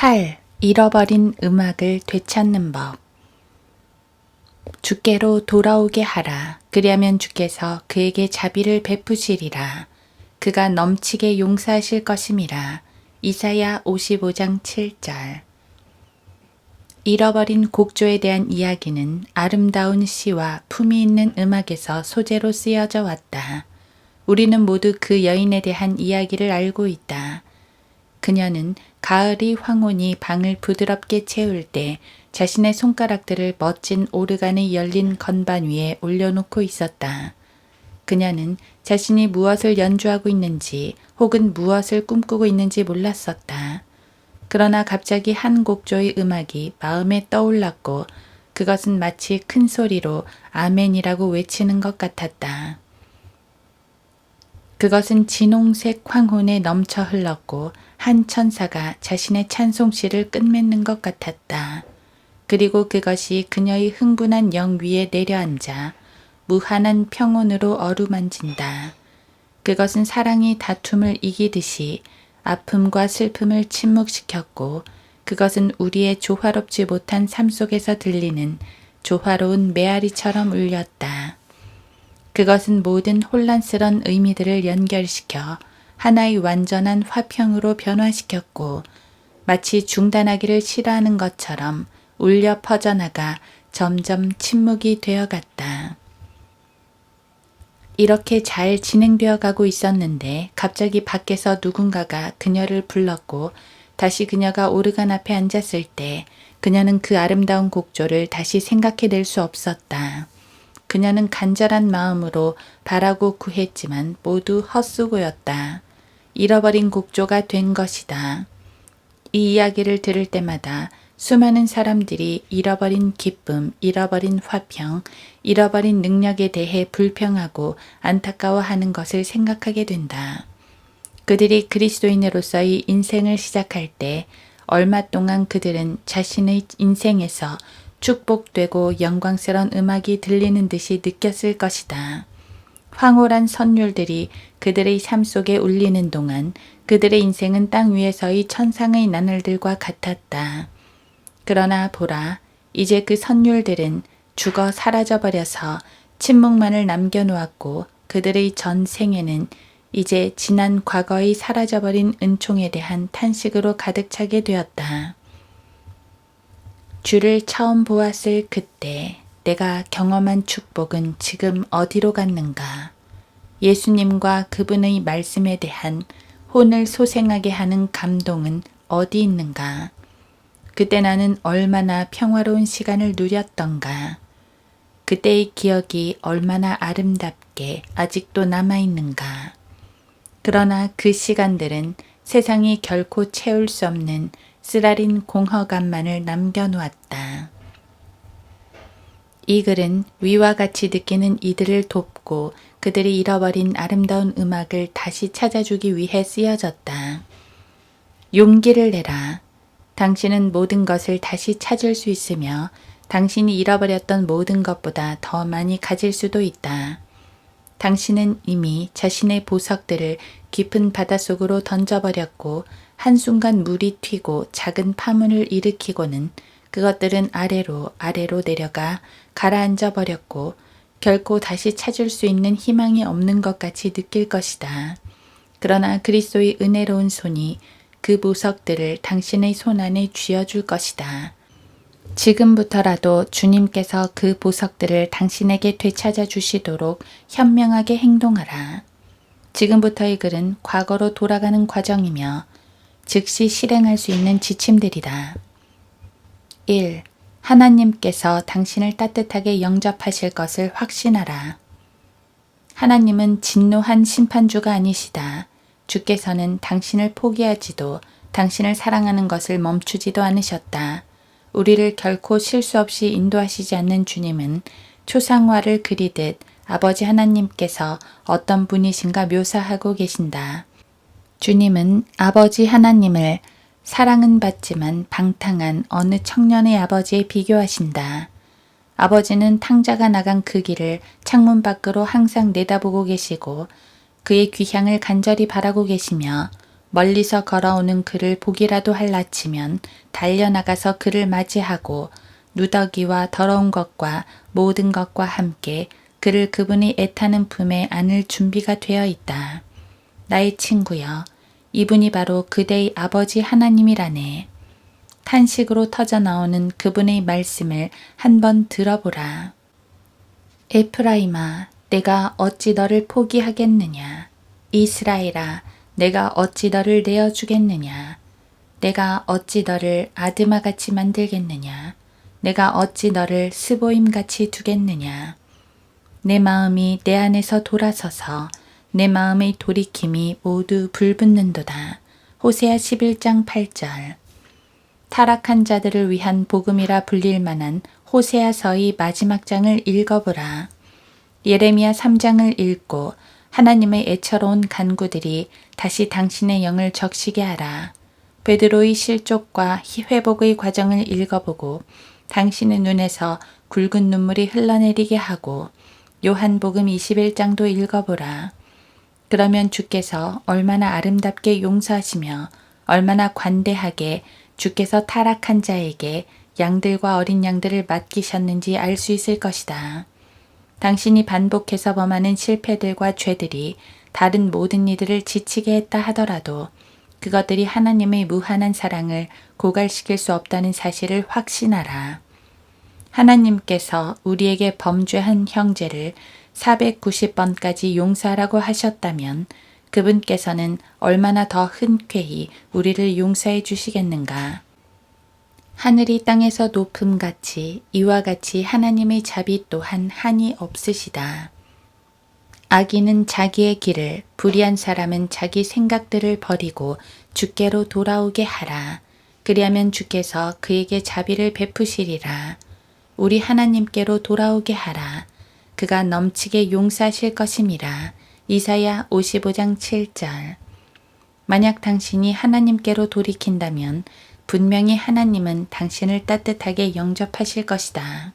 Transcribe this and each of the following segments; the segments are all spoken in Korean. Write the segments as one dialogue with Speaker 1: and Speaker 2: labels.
Speaker 1: 8. 잃어버린 음악을 되찾는 법. 주께로 돌아오게 하라. 그리하면 주께서 그에게 자비를 베푸시리라. 그가 넘치게 용서하실 것임이라. 이사야 55장 7절. 잃어버린 곡조에 대한 이야기는 아름다운 시와 품위 있는 음악에서 소재로 쓰여져 왔다. 우리는 모두 그 여인에 대한 이야기를 알고 있다. 그녀는 가을이 황혼이 방을 부드럽게 채울 때 자신의 손가락들을 멋진 오르간의 열린 건반 위에 올려놓고 있었다. 그녀는 자신이 무엇을 연주하고 있는지 혹은 무엇을 꿈꾸고 있는지 몰랐었다. 그러나 갑자기 한 곡조의 음악이 마음에 떠올랐고 그것은 마치 큰 소리로 아멘이라고 외치는 것 같았다. 그것은 진홍색 황혼에 넘쳐 흘렀고 한 천사가 자신의 찬송시를 끝맺는 것 같았다. 그리고 그것이 그녀의 흥분한 영 위에 내려앉아 무한한 평온으로 어루만진다. 그것은 사랑이 다툼을 이기듯이 아픔과 슬픔을 침묵시켰고 그것은 우리의 조화롭지 못한 삶 속에서 들리는 조화로운 메아리처럼 울렸다. 그것은 모든 혼란스런 의미들을 연결시켜 하나의 완전한 화평으로 변화시켰고 마치 중단하기를 싫어하는 것처럼 울려 퍼져나가 점점 침묵이 되어갔다. 이렇게 잘 진행되어 가고 있었는데 갑자기 밖에서 누군가가 그녀를 불렀고 다시 그녀가 오르간 앞에 앉았을 때 그녀는 그 아름다운 곡조를 다시 생각해낼 수 없었다. 그녀는 간절한 마음으로 바라고 구했지만 모두 헛수고였다. 잃어버린 곡조가 된 것이다. 이 이야기를 들을 때마다 수많은 사람들이 잃어버린 기쁨, 잃어버린 화평, 잃어버린 능력에 대해 불평하고 안타까워하는 것을 생각하게 된다. 그들이 그리스도인으로서의 인생을 시작할 때 얼마 동안 그들은 자신의 인생에서 축복되고 영광스러운 음악이 들리는 듯이 느꼈을 것이다. 황홀한 선율들이 그들의 삶 속에 울리는 동안 그들의 인생은 땅 위에서의 천상의 나날들과 같았다. 그러나 보라, 이제 그 선율들은 죽어 사라져버려서 침묵만을 남겨놓았고 그들의 전 생애는 이제 지난 과거의 사라져버린 은총에 대한 탄식으로 가득 차게 되었다. 주를 처음 보았을 그때 내가 경험한 축복은 지금 어디로 갔는가? 예수님과 그분의 말씀에 대한 혼을 소생하게 하는 감동은 어디 있는가? 그때 나는 얼마나 평화로운 시간을 누렸던가? 그때의 기억이 얼마나 아름답게 아직도 남아있는가? 그러나 그 시간들은 세상이 결코 채울 수 없는 쓰라린 공허감만을 남겨놓았다. 이 글은 위와 같이 느끼는 이들을 돕고 그들이 잃어버린 아름다운 음악을 다시 찾아주기 위해 쓰여졌다. 용기를 내라. 당신은 모든 것을 다시 찾을 수 있으며 당신이 잃어버렸던 모든 것보다 더 많이 가질 수도 있다. 당신은 이미 자신의 보석들을 깊은 바닷속으로 던져버렸고 한순간 물이 튀고 작은 파문을 일으키고는 그것들은 아래로 내려가 가라앉아 버렸고 결코 다시 찾을 수 있는 희망이 없는 것 같이 느낄 것이다. 그러나 그리스도의 은혜로운 손이 그 보석들을 당신의 손 안에 쥐어줄 것이다. 지금부터라도 주님께서 그 보석들을 당신에게 되찾아 주시도록 현명하게 행동하라. 지금부터의 글은 과거로 돌아가는 과정이며 즉시 실행할 수 있는 지침들이다. 1. 하나님께서 당신을 따뜻하게 영접하실 것을 확신하라. 하나님은 진노한 심판주가 아니시다. 주께서는 당신을 포기하지도 당신을 사랑하는 것을 멈추지도 않으셨다. 우리를 결코 실수 없이 인도하시지 않는 주님은 초상화를 그리듯 아버지 하나님께서 어떤 분이신가 묘사하고 계신다. 주님은 아버지 하나님을 사랑은 받지만 방탕한 어느 청년의 아버지에 비교하신다. 아버지는 탕자가 나간 그 길을 창문 밖으로 항상 내다보고 계시고 그의 귀향을 간절히 바라고 계시며 멀리서 걸어오는 그를 보기라도 할라치면 달려나가서 그를 맞이하고 누더기와 더러운 것과 모든 것과 함께 그를 그분이 애타는 품에 안을 준비가 되어 있다. 나의 친구여, 이분이 바로 그대의 아버지 하나님이라네. 탄식으로 터져나오는 그분의 말씀을 한번 들어보라. 에프라임아, 내가 어찌 너를 포기하겠느냐. 이스라엘아, 내가 어찌 너를 내어주겠느냐. 내가 어찌 너를 아드마같이 만들겠느냐. 내가 어찌 너를 스보임같이 두겠느냐. 내 마음이 내 안에서 돌아서서 내 마음의 돌이킴이 모두 불붙는도다. 호세아 11장 8절. 타락한 자들을 위한 복음이라 불릴 만한 호세아서의 마지막 장을 읽어보라. 예레미야 3장을 읽고 하나님의 애처로운 간구들이 다시 당신의 영을 적시게 하라. 베드로의 실족과 회복의 과정을 읽어보고 당신의 눈에서 굵은 눈물이 흘러내리게 하고 요한복음 21장도 읽어보라. 그러면 주께서 얼마나 아름답게 용서하시며 얼마나 관대하게 주께서 타락한 자에게 양들과 어린 양들을 맡기셨는지 알 수 있을 것이다. 당신이 반복해서 범하는 실패들과 죄들이 다른 모든 이들을 지치게 했다 하더라도 그것들이 하나님의 무한한 사랑을 고갈시킬 수 없다는 사실을 확신하라. 하나님께서 우리에게 범죄한 형제를 490번까지 용서하라고 하셨다면 그분께서는 얼마나 더 흔쾌히 우리를 용서해 주시겠는가. 하늘이 땅에서 높음같이 이와 같이 하나님의 자비 또한 한이 없으시다. 악인은 자기의 길을, 불의한 사람은 자기 생각들을 버리고 주께로 돌아오게 하라. 그리하면 주께서 그에게 자비를 베푸시리라. 우리 하나님께로 돌아오게 하라. 그가 넘치게 용서하실 것임이라. 이사야 55장 7절. 만약 당신이 하나님께로 돌이킨다면 분명히 하나님은 당신을 따뜻하게 영접하실 것이다.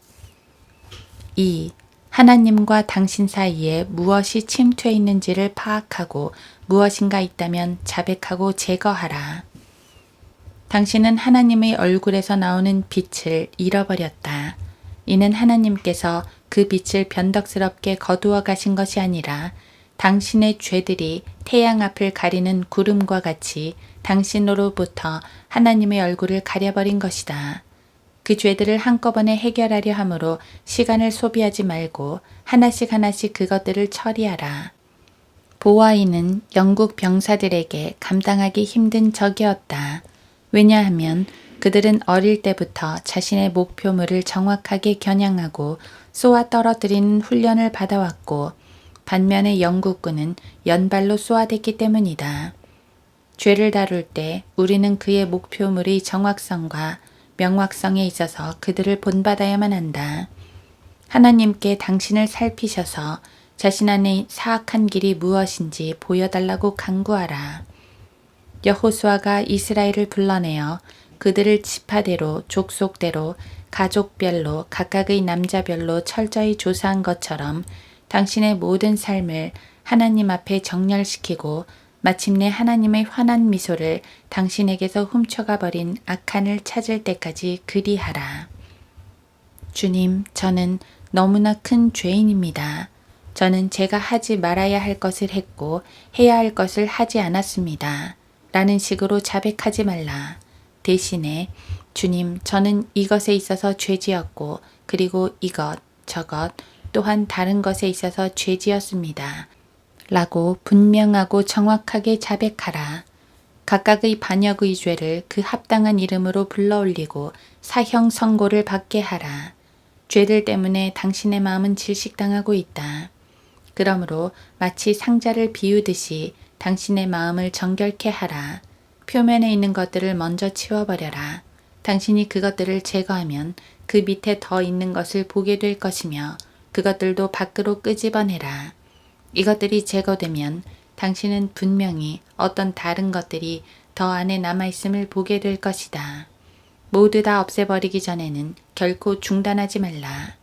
Speaker 1: 2. 하나님과 당신 사이에 무엇이 침투해 있는지를 파악하고 무엇인가 있다면 자백하고 제거하라. 당신은 하나님의 얼굴에서 나오는 빛을 잃어버렸다. 이는 하나님께서 그 빛을 변덕스럽게 거두어 가신 것이 아니라 당신의 죄들이 태양 앞을 가리는 구름과 같이 당신으로부터 하나님의 얼굴을 가려버린 것이다. 그 죄들을 한꺼번에 해결하려 함으로 시간을 소비하지 말고 하나씩 하나씩 그것들을 처리하라. 보아이는 영국 병사들에게 감당하기 힘든 적이었다. 왜냐하면 그들은 어릴 때부터 자신의 목표물을 정확하게 겨냥하고 쏘아 떨어뜨리는 훈련을 받아왔고 반면에 영국군은 연발로 쏘아댔기 때문이다. 죄를 다룰 때 우리는 그의 목표물의 정확성과 명확성에 있어서 그들을 본받아야만 한다. 하나님께 당신을 살피셔서 자신 안에 사악한 길이 무엇인지 보여달라고 간구하라. 여호수아가 이스라엘을 불러내어 그들을 지파대로 족속대로 가족별로 각각의 남자별로 철저히 조사한 것처럼 당신의 모든 삶을 하나님 앞에 정렬시키고 마침내 하나님의 환한 미소를 당신에게서 훔쳐가 버린 악한을 찾을 때까지 그리하라. 주님, 저는 너무나 큰 죄인입니다. 저는 제가 하지 말아야 할 것을 했고 해야 할 것을 하지 않았습니다. 라는 식으로 자백하지 말라. 대신에 주님, 저는 이것에 있어서 죄지었고 그리고 이것, 저것, 또한 다른 것에 있어서 죄지었습니다. 라고 분명하고 정확하게 자백하라. 각각의 반역의 죄를 그 합당한 이름으로 불러올리고 사형 선고를 받게 하라. 죄들 때문에 당신의 마음은 질식당하고 있다. 그러므로 마치 상자를 비우듯이 당신의 마음을 정결케 하라. 표면에 있는 것들을 먼저 치워버려라. 당신이 그것들을 제거하면 그 밑에 더 있는 것을 보게 될 것이며 그것들도 밖으로 끄집어내라. 이것들이 제거되면 당신은 분명히 어떤 다른 것들이 더 안에 남아있음을 보게 될 것이다. 모두 다 없애버리기 전에는 결코 중단하지 말라.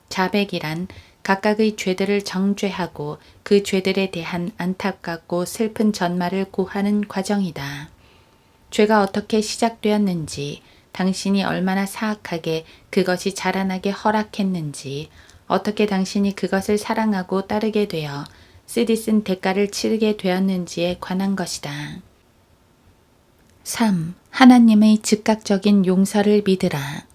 Speaker 1: 자백이란 각각의 죄들을 정죄하고 그 죄들에 대한 안타깝고 슬픈 전말을 고하는 과정이다. 죄가 어떻게 시작되었는지, 당신이 얼마나 사악하게 그것이 자라나게 허락했는지, 어떻게 당신이 그것을 사랑하고 따르게 되어 쓰디쓴 대가를 치르게 되었는지에 관한 것이다. 3. 하나님의 즉각적인 용서를 믿으라.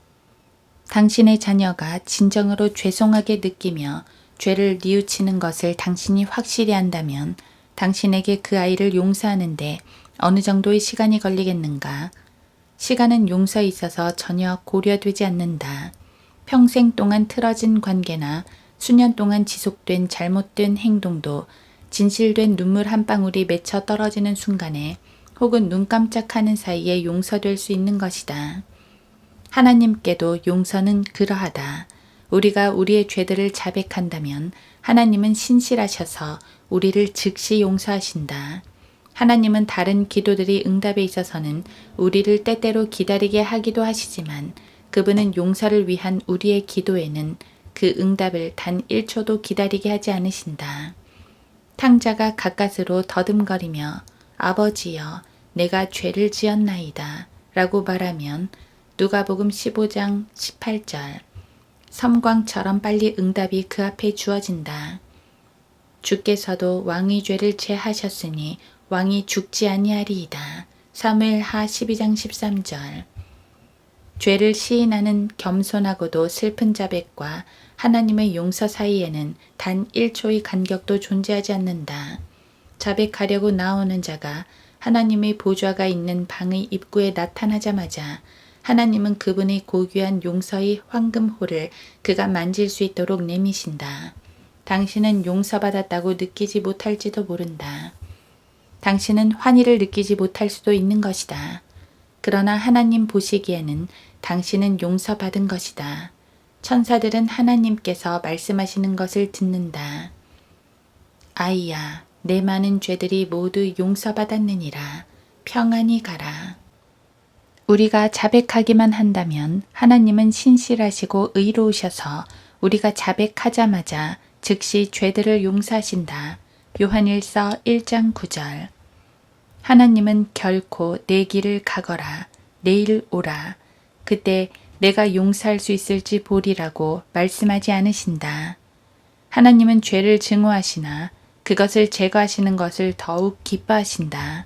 Speaker 1: 당신의 자녀가 진정으로 죄송하게 느끼며 죄를 뉘우치는 것을 당신이 확실히 안다면 당신에게 그 아이를 용서하는데 어느 정도의 시간이 걸리겠는가? 시간은 용서에 있어서 전혀 고려되지 않는다. 평생 동안 틀어진 관계나 수년 동안 지속된 잘못된 행동도 진실된 눈물 한 방울이 맺혀 떨어지는 순간에 혹은 눈 깜짝하는 사이에 용서될 수 있는 것이다. 하나님께도 용서는 그러하다. 우리가 우리의 죄들을 자백한다면 하나님은 신실하셔서 우리를 즉시 용서하신다. 하나님은 다른 기도들이 응답에 있어서는 우리를 때때로 기다리게 하기도 하시지만 그분은 용서를 위한 우리의 기도에는 그 응답을 단 1초도 기다리게 하지 않으신다. 탕자가 가까스로 더듬거리며 아버지여 내가 죄를 지었나이다 라고 말하면 누가복음 15장 18절 섬광처럼 빨리 응답이 그 앞에 주어진다. 주께서도 왕의 죄를 제하셨으니 왕이 죽지 아니하리이다. 사무엘하 12장 13절 죄를 시인하는 겸손하고도 슬픈 자백과 하나님의 용서 사이에는 단 1초의 간격도 존재하지 않는다. 자백하려고 나오는 자가 하나님의 보좌가 있는 방의 입구에 나타나자마자 하나님은 그분의 고귀한 용서의 황금홀을 그가 만질 수 있도록 내미신다. 당신은 용서받았다고 느끼지 못할지도 모른다. 당신은 환희를 느끼지 못할 수도 있는 것이다. 그러나 하나님 보시기에는 당신은 용서받은 것이다. 천사들은 하나님께서 말씀하시는 것을 듣는다. 아이야, 내 많은 죄들이 모두 용서받았느니라. 평안히 가라. 우리가 자백하기만 한다면 하나님은 신실하시고 의로우셔서 우리가 자백하자마자 즉시 죄들을 용서하신다. 요한일서 1장 9절 하나님은 결코 내 길을 가거라. 내일 오라. 그때 내가 용서할 수 있을지 보리라고 말씀하지 않으신다. 하나님은 죄를 증오하시나 그것을 제거하시는 것을 더욱 기뻐하신다.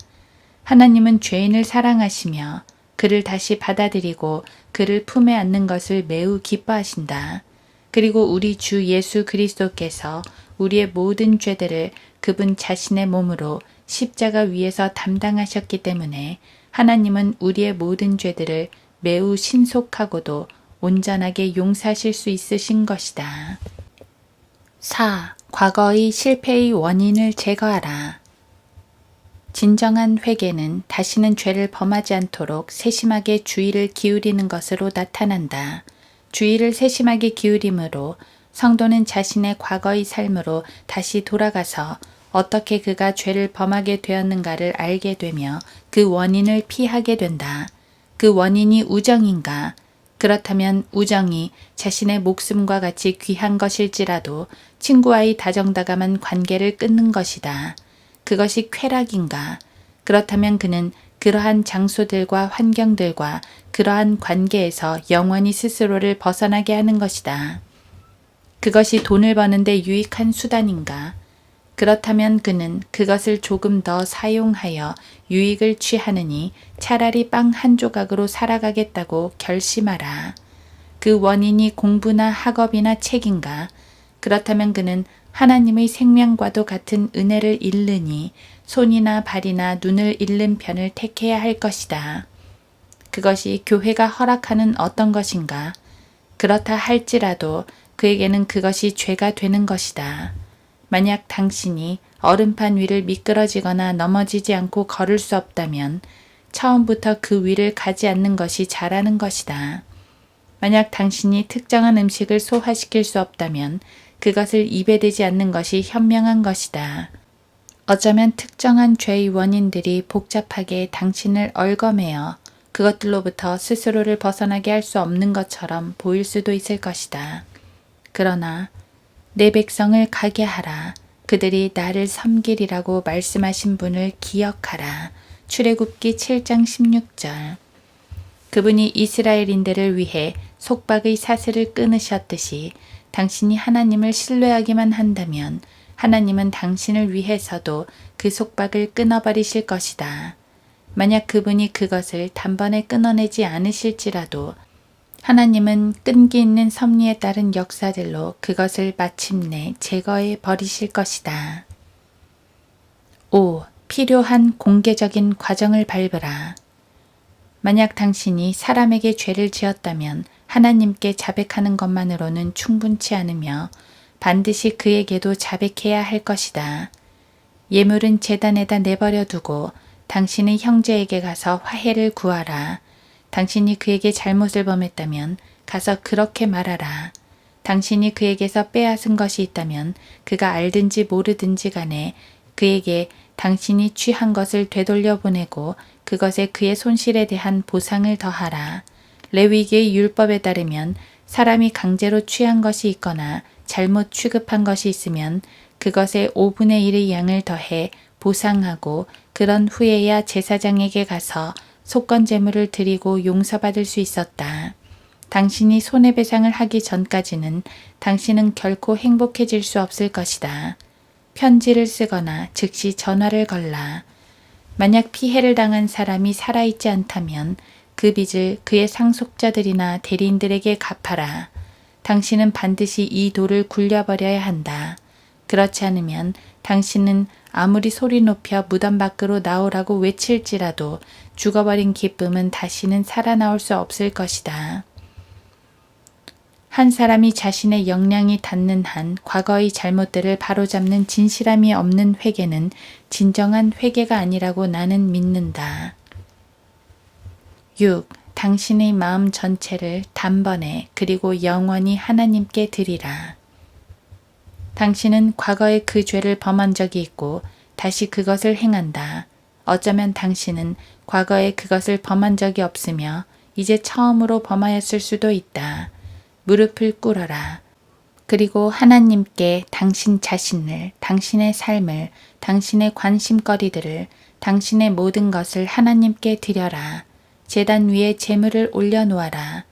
Speaker 1: 하나님은 죄인을 사랑하시며 그를 다시 받아들이고 그를 품에 안는 것을 매우 기뻐하신다. 그리고 우리 주 예수 그리스도께서 우리의 모든 죄들을 그분 자신의 몸으로 십자가 위에서 담당하셨기 때문에 하나님은 우리의 모든 죄들을 매우 신속하고도 온전하게 용서하실 수 있으신 것이다. 4. 과거의 실패의 원인을 제거하라. 진정한 회개는 다시는 죄를 범하지 않도록 세심하게 주의를 기울이는 것으로 나타난다. 주의를 세심하게 기울임으로 성도는 자신의 과거의 삶으로 다시 돌아가서 어떻게 그가 죄를 범하게 되었는가를 알게 되며 그 원인을 피하게 된다. 그 원인이 우정인가? 그렇다면 우정이 자신의 목숨과 같이 귀한 것일지라도 친구와의 다정다감한 관계를 끊는 것이다. 그것이 쾌락인가? 그렇다면 그는 그러한 장소들과 환경들과 그러한 관계에서 영원히 스스로를 벗어나게 하는 것이다. 그것이 돈을 버는데 유익한 수단인가? 그렇다면 그는 그것을 조금 더 사용하여 유익을 취하느니 차라리 빵 한 조각으로 살아가겠다고 결심하라. 그 원인이 공부나 학업이나 책인가? 그렇다면 그는 하나님의 생명과도 같은 은혜를 잃으니 손이나 발이나 눈을 잃는 편을 택해야 할 것이다. 그것이 교회가 허락하는 어떤 것인가? 그렇다 할지라도 그에게는 그것이 죄가 되는 것이다. 만약 당신이 얼음판 위를 미끄러지거나 넘어지지 않고 걸을 수 없다면 처음부터 그 위를 가지 않는 것이 잘하는 것이다. 만약 당신이 특정한 음식을 소화시킬 수 없다면 그것을 입에 대지 않는 것이 현명한 것이다. 어쩌면 특정한 죄의 원인들이 복잡하게 당신을 얽어매어 그것들로부터 스스로를 벗어나게 할 수 없는 것처럼 보일 수도 있을 것이다. 그러나 내 백성을 가게 하라. 그들이 나를 섬기리라고 말씀하신 분을 기억하라. 출애굽기 7장 16절. 그분이 이스라엘인들을 위해 속박의 사슬을 끊으셨듯이 당신이 하나님을 신뢰하기만 한다면 하나님은 당신을 위해서도 그 속박을 끊어버리실 것이다. 만약 그분이 그것을 단번에 끊어내지 않으실지라도 하나님은 끈기 있는 섭리에 따른 역사들로 그것을 마침내 제거해 버리실 것이다. 5. 필요한 공개적인 과정을 밟으라. 만약 당신이 사람에게 죄를 지었다면 하나님께 자백하는 것만으로는 충분치 않으며 반드시 그에게도 자백해야 할 것이다. 예물은 제단에다 내버려 두고 당신의 형제에게 가서 화해를 구하라. 당신이 그에게 잘못을 범했다면 가서 그렇게 말하라. 당신이 그에게서 빼앗은 것이 있다면 그가 알든지 모르든지 간에 그에게 당신이 취한 것을 되돌려 보내고 그것에 그의 손실에 대한 보상을 더하라. 레위기의 율법에 따르면 사람이 강제로 취한 것이 있거나 잘못 취급한 것이 있으면 그것의 5분의 1의 양을 더해 보상하고 그런 후에야 제사장에게 가서 속건 제물을 드리고 용서받을 수 있었다. 당신이 손해배상을 하기 전까지는 당신은 결코 행복해질 수 없을 것이다. 편지를 쓰거나 즉시 전화를 걸라. 만약 피해를 당한 사람이 살아있지 않다면 그 빚을 그의 상속자들이나 대리인들에게 갚아라. 당신은 반드시 이 돌을 굴려버려야 한다. 그렇지 않으면 당신은 아무리 소리 높여 무덤 밖으로 나오라고 외칠지라도 죽어버린 기쁨은 다시는 살아나올 수 없을 것이다. 한 사람이 자신의 역량이 닿는 한 과거의 잘못들을 바로잡는 진실함이 없는 회개는 진정한 회개가 아니라고 나는 믿는다. 6. 당신의 마음 전체를 단번에 그리고 영원히 하나님께 드리라. 당신은 과거에 그 죄를 범한 적이 있고 다시 그것을 행한다. 어쩌면 당신은 과거에 그것을 범한 적이 없으며 이제 처음으로 범하였을 수도 있다. 무릎을 꿇어라. 그리고 하나님께 당신 자신을, 당신의 삶을, 당신의 관심거리들을, 당신의 모든 것을 하나님께 드려라. 제단 위에 제물을 올려놓아라.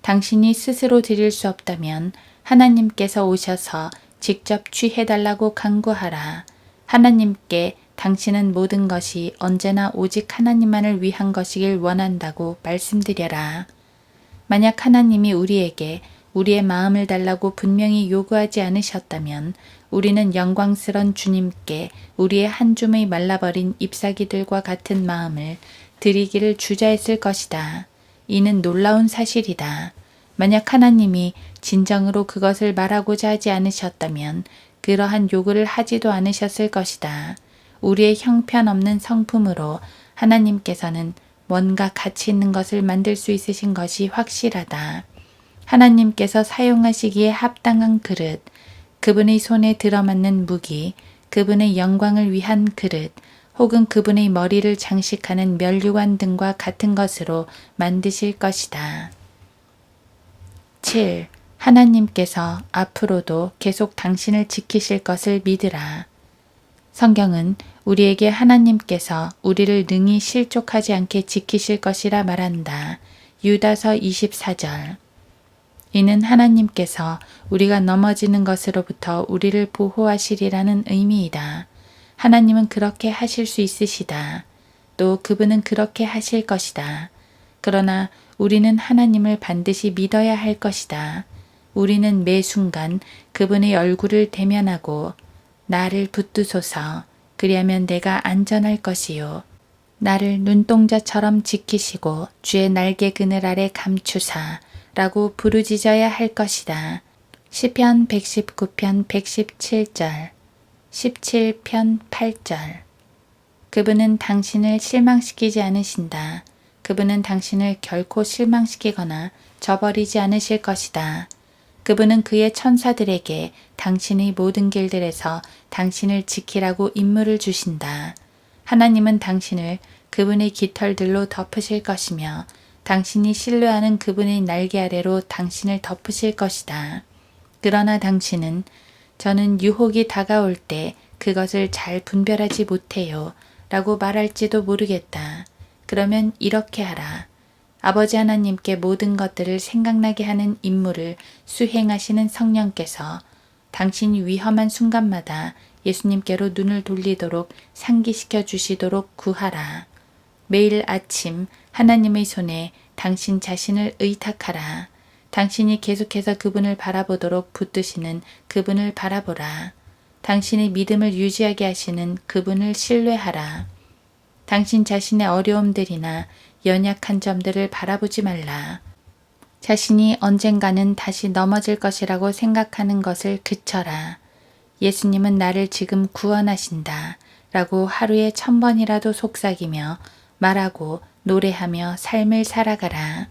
Speaker 1: 당신이 스스로 드릴 수 없다면 하나님께서 오셔서 직접 취해달라고 간구하라. 하나님께 당신은 모든 것이 언제나 오직 하나님만을 위한 것이길 원한다고 말씀드려라. 만약 하나님이 우리에게 우리의 마음을 달라고 분명히 요구하지 않으셨다면 우리는 영광스런 주님께 우리의 한 줌의 말라버린 잎사귀들과 같은 마음을 드리기를 주저했을 것이다. 이는 놀라운 사실이다. 만약 하나님이 진정으로 그것을 말하고자 하지 않으셨다면 그러한 요구를 하지도 않으셨을 것이다. 우리의 형편없는 성품으로 하나님께서는 뭔가 가치 있는 것을 만들 수 있으신 것이 확실하다. 하나님께서 사용하시기에 합당한 그릇, 그분의 손에 들어맞는 무기, 그분의 영광을 위한 그릇, 혹은 그분의 머리를 장식하는 면류관 등과 같은 것으로 만드실 것이다. 7. 하나님께서 앞으로도 계속 당신을 지키실 것을 믿으라. 성경은 우리에게 하나님께서 우리를 능히 실족하지 않게 지키실 것이라 말한다. 유다서 24절. 이는 하나님께서 우리가 넘어지는 것으로부터 우리를 보호하시리라는 의미이다. 하나님은 그렇게 하실 수 있으시다. 또 그분은 그렇게 하실 것이다. 그러나 우리는 하나님을 반드시 믿어야 할 것이다. 우리는 매 순간 그분의 얼굴을 대면하고 나를 붙드소서, 그리하면 내가 안전할 것이요. 나를 눈동자처럼 지키시고 주의 날개 그늘 아래 감추사 라고 부르짖어야 할 것이다. 시편 119편 117절 17편 8절. 그분은 당신을 실망시키지 않으신다. 그분은 당신을 결코 실망시키거나 저버리지 않으실 것이다. 그분은 그의 천사들에게 당신의 모든 길들에서 당신을 지키라고 임무를 주신다. 하나님은 당신을 그분의 깃털들로 덮으실 것이며 당신이 신뢰하는 그분의 날개 아래로 당신을 덮으실 것이다. 그러나 당신은 저는 유혹이 다가올 때 그것을 잘 분별하지 못해요. 라고 말할지도 모르겠다. 그러면 이렇게 하라. 아버지 하나님께 모든 것들을 생각나게 하는 임무를 수행하시는 성령께서 당신이 위험한 순간마다 예수님께로 눈을 돌리도록 상기시켜 주시도록 구하라. 매일 아침 하나님의 손에 당신 자신을 의탁하라. 당신이 계속해서 그분을 바라보도록 붙드시는 그분을 바라보라. 당신의 믿음을 유지하게 하시는 그분을 신뢰하라. 당신 자신의 어려움들이나 연약한 점들을 바라보지 말라. 자신이 언젠가는 다시 넘어질 것이라고 생각하는 것을 그쳐라. 예수님은 나를 지금 구원하신다. 라고 하루에 1000번이라도 속삭이며 말하고 노래하며 삶을 살아가라.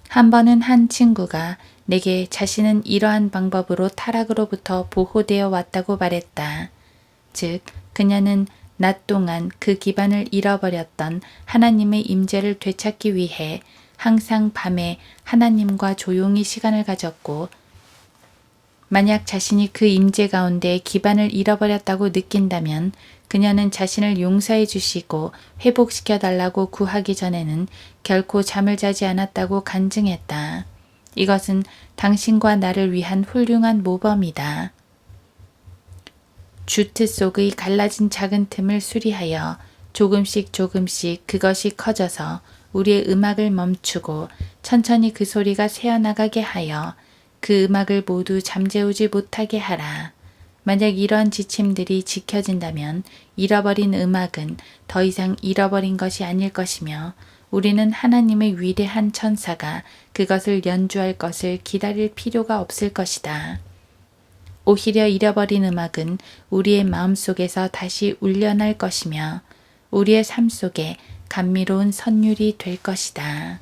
Speaker 1: 한 번은 한 친구가 내게 자신은 이러한 방법으로 타락으로부터 보호되어 왔다고 말했다. 즉, 그녀는 낮 동안 그 기반을 잃어버렸던 하나님의 임재를 되찾기 위해 항상 밤에 하나님과 조용히 시간을 가졌고, 만약 자신이 그 임재 가운데 기반을 잃어버렸다고 느낀다면 그녀는 자신을 용서해 주시고 회복시켜 달라고 구하기 전에는 결코 잠을 자지 않았다고 간증했다. 이것은 당신과 나를 위한 훌륭한 모범이다. 주트 속의 갈라진 작은 틈을 수리하여 조금씩 그것이 커져서 우리의 음악을 멈추고 천천히 그 소리가 새어나가게 하여 그 음악을 모두 잠재우지 못하게 하라. 만약 이러한 지침들이 지켜진다면 잃어버린 음악은 더 이상 잃어버린 것이 아닐 것이며 우리는 하나님의 위대한 천사가 그것을 연주할 것을 기다릴 필요가 없을 것이다. 오히려 잃어버린 음악은 우리의 마음속에서 다시 울려날 것이며 우리의 삶 속에 감미로운 선율이 될 것이다.